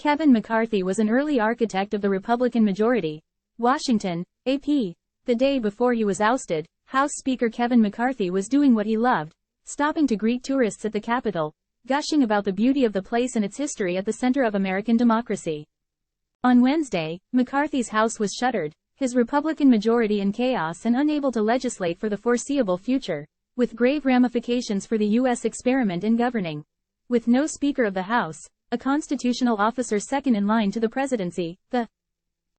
Kevin McCarthy was an early architect of the Republican majority. Washington, AP. The day before he was ousted, House Speaker Kevin McCarthy was doing what he loved, stopping to greet tourists at the Capitol, gushing about the beauty of the place and its history at the center of American democracy. On Wednesday, McCarthy's House was shuttered, his Republican majority in chaos and unable to legislate for the foreseeable future, with grave ramifications for the U.S. experiment in governing. With no Speaker of the House, a constitutional officer second in line to the presidency, the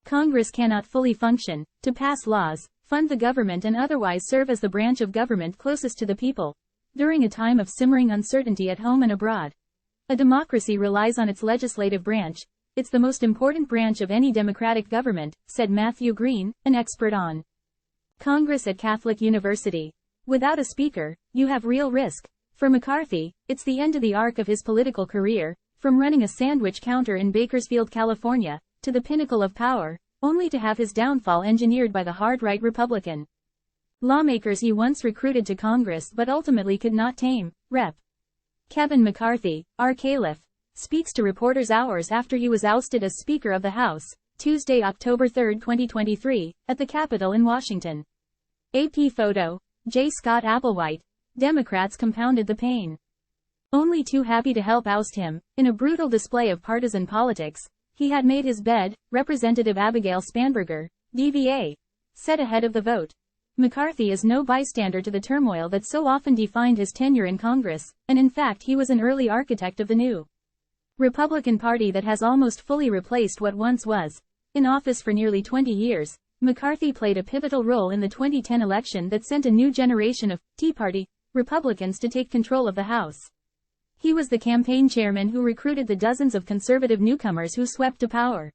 Congress cannot fully function, to pass laws, fund the government and otherwise serve as the branch of government closest to the people, during a time of simmering uncertainty at home and abroad. A democracy relies on its legislative branch. It's the most important branch of any democratic government, said Matthew Green, an expert on Congress at Catholic University. Without a speaker, you have real risk. For McCarthy, it's the end of the arc of his political career, from running a sandwich counter in Bakersfield, California, to the pinnacle of power, only to have his downfall engineered by the hard-right Republican lawmakers he once recruited to Congress but ultimately could not tame. Rep. Kevin McCarthy, R. Caliph, speaks to reporters hours after he was ousted as Speaker of the House, Tuesday, October 3, 2023, at the Capitol in Washington. AP photo, J. Scott Applewhite. Democrats compounded the pain. Only too happy to help oust him, in a brutal display of partisan politics, he had made his bed, Representative Abigail Spanberger, DVA, said ahead of the vote. McCarthy is no bystander to the turmoil that so often defined his tenure in Congress, and in fact he was an early architect of the new Republican Party that has almost fully replaced what once was. In office for nearly 20 years, McCarthy played a pivotal role in the 2010 election that sent a new generation of Tea Party Republicans to take control of the House. He was the campaign chairman who recruited the dozens of conservative newcomers who swept to power.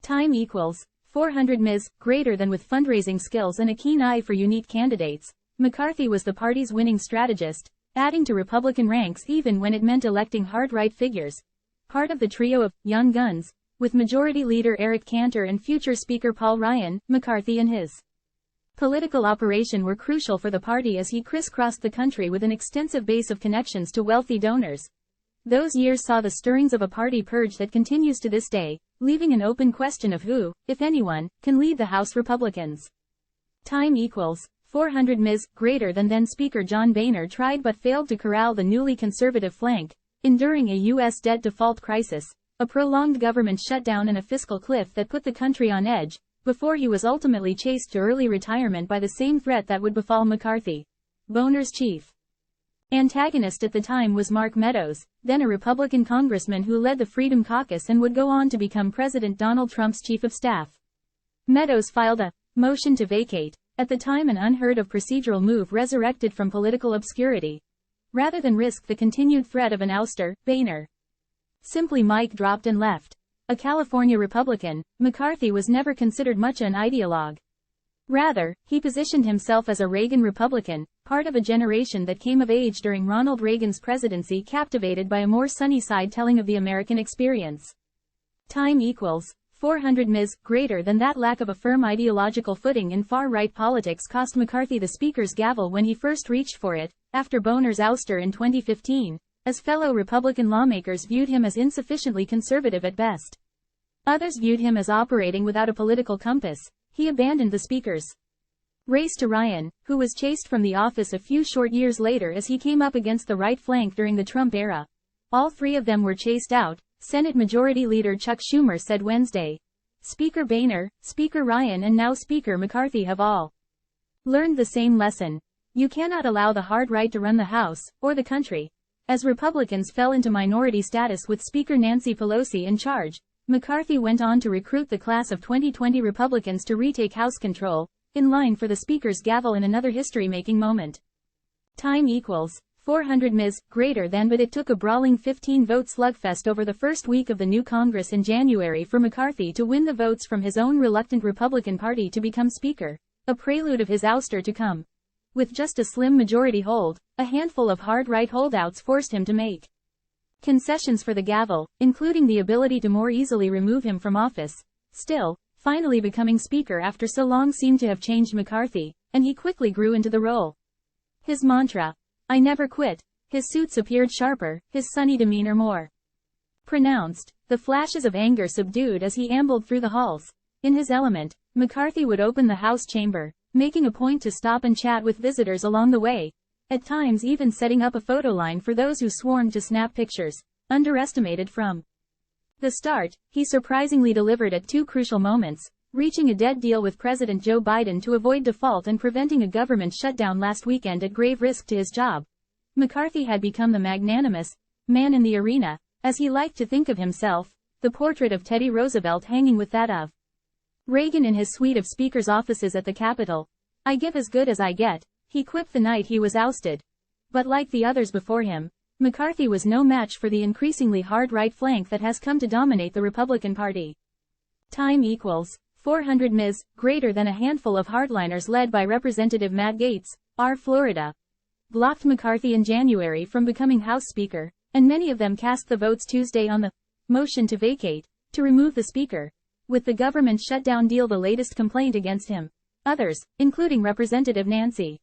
Time equals 400 Ms. Greater than. With fundraising skills and a keen eye for unique candidates, McCarthy was the party's winning strategist, adding to Republican ranks even when it meant electing hard-right figures. Part of the trio of young guns, with Majority Leader Eric Cantor and future Speaker Paul Ryan, McCarthy and his political operation were crucial for the party as he crisscrossed the country with an extensive base of connections to wealthy donors. Those years saw the stirrings of a party purge that continues to this day, leaving an open question of who, if anyone, can lead the House Republicans. Time equals 400 Ms. Greater than. Then Speaker John Boehner tried but failed to corral the newly conservative flank, enduring a U.S. debt default crisis, a prolonged government shutdown and a fiscal cliff that put the country on edge, before he was ultimately chased to early retirement by the same threat that would befall McCarthy. Boehner's chief antagonist at the time was Mark Meadows, then a Republican congressman who led the Freedom Caucus and would go on to become President Donald Trump's chief of staff. Meadows filed a motion to vacate, at the time an unheard of procedural move resurrected from political obscurity. Rather than risk the continued threat of an ouster, Boehner simply mic dropped and left. A California Republican, McCarthy was never considered much an ideologue. Rather, he positioned himself as a Reagan Republican, part of a generation that came of age during Ronald Reagan's presidency, captivated by a more sunny side telling of the American experience. Time equals 400 Ms. Greater than. That lack of a firm ideological footing in far-right politics cost McCarthy the Speaker's gavel when he first reached for it, after Boehner's ouster in 2015, as fellow Republican lawmakers viewed him as insufficiently conservative at best. Others viewed him as operating without a political compass. He abandoned the Speaker's race to Ryan, who was chased from the office a few short years later as he came up against the right flank during the Trump era. All three of them were chased out, Senate Majority Leader Chuck Schumer said Wednesday. Speaker Boehner, Speaker Ryan and now Speaker McCarthy have all learned the same lesson. You cannot allow the hard right to run the House, or the country. As Republicans fell into minority status with Speaker Nancy Pelosi in charge, McCarthy went on to recruit the class of 2020 Republicans to retake House control, in line for the Speaker's gavel in another history-making moment. Time equals 400 Ms. Greater than. But it took a brawling 15-vote slugfest over the first week of the new Congress in January for McCarthy to win the votes from his own reluctant Republican Party to become Speaker, a prelude of his ouster to come. With just a slim majority hold, a handful of hard-right holdouts forced him to make concessions for the gavel, including the ability to more easily remove him from office. Still, finally becoming Speaker after so long seemed to have changed McCarthy, and he quickly grew into the role. His mantra, "I never quit," his suits appeared sharper, his sunny demeanor more pronounced, the flashes of anger subdued as he ambled through the halls. In his element, McCarthy would open the House chamber, making a point to stop and chat with visitors along the way, at times even setting up a photo line for those who swarmed to snap pictures. Underestimated from the start, he surprisingly delivered at two crucial moments, reaching a dead deal with President Joe Biden to avoid default and preventing a government shutdown last weekend at grave risk to his job. McCarthy had become the magnanimous man in the arena, as he liked to think of himself, the portrait of Teddy Roosevelt hanging with that of Reagan in his suite of speakers' offices at the Capitol. "I give as good as I get," he quipped the night he was ousted. But like the others before him, McCarthy was no match for the increasingly hard right flank that has come to dominate the Republican Party. Time equals 400 Ms. greater than a handful of hardliners led by Representative Matt Gaetz, R. Florida, blocked McCarthy in January from becoming House Speaker, and many of them cast the votes Tuesday on the motion to vacate, to remove the Speaker, with the government shutdown deal the latest complaint against him. Others, including Representative Nancy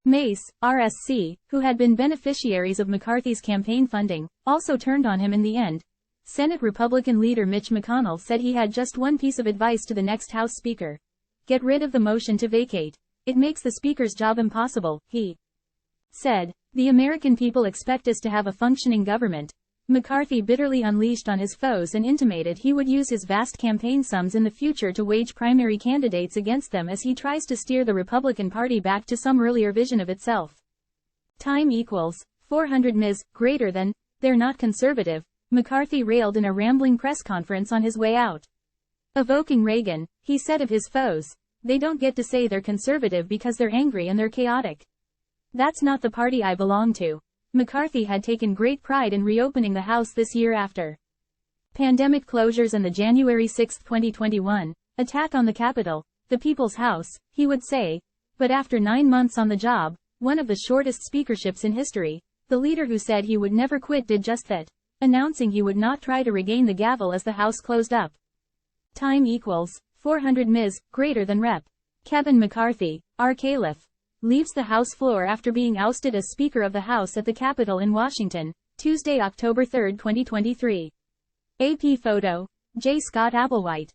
Mace, RSC, who had been beneficiaries of McCarthy's campaign funding, also turned on him in the end. Senate Republican leader Mitch McConnell said he had just one piece of advice to the next House Speaker: get rid of the motion to vacate. It makes the Speaker's job impossible, he said. The American people expect us to have a functioning government. McCarthy bitterly unleashed on his foes and intimated he would use his vast campaign sums in the future to wage primary candidates against them as he tries to steer the Republican Party back to some earlier vision of itself. Time equals 400 Ms. greater than, they're not conservative, McCarthy railed in a rambling press conference on his way out. Evoking Reagan, he said of his foes, "They don't get to say they're conservative because they're angry and they're chaotic. That's not the party I belong to." McCarthy had taken great pride in reopening the House this year after pandemic closures and the January 6, 2021, attack on the Capitol, the People's House, he would say. But after 9 months on the job, one of the shortest speakerships in history, the leader who said he would never quit did just that, announcing he would not try to regain the gavel as the House closed up. Time equals 400 Ms. greater than Rep. Kevin McCarthy, R. Caliph, leaves the House floor after being ousted as Speaker of the House at the Capitol in Washington, Tuesday, October 3, 2023. AP photo, J. Scott Applewhite.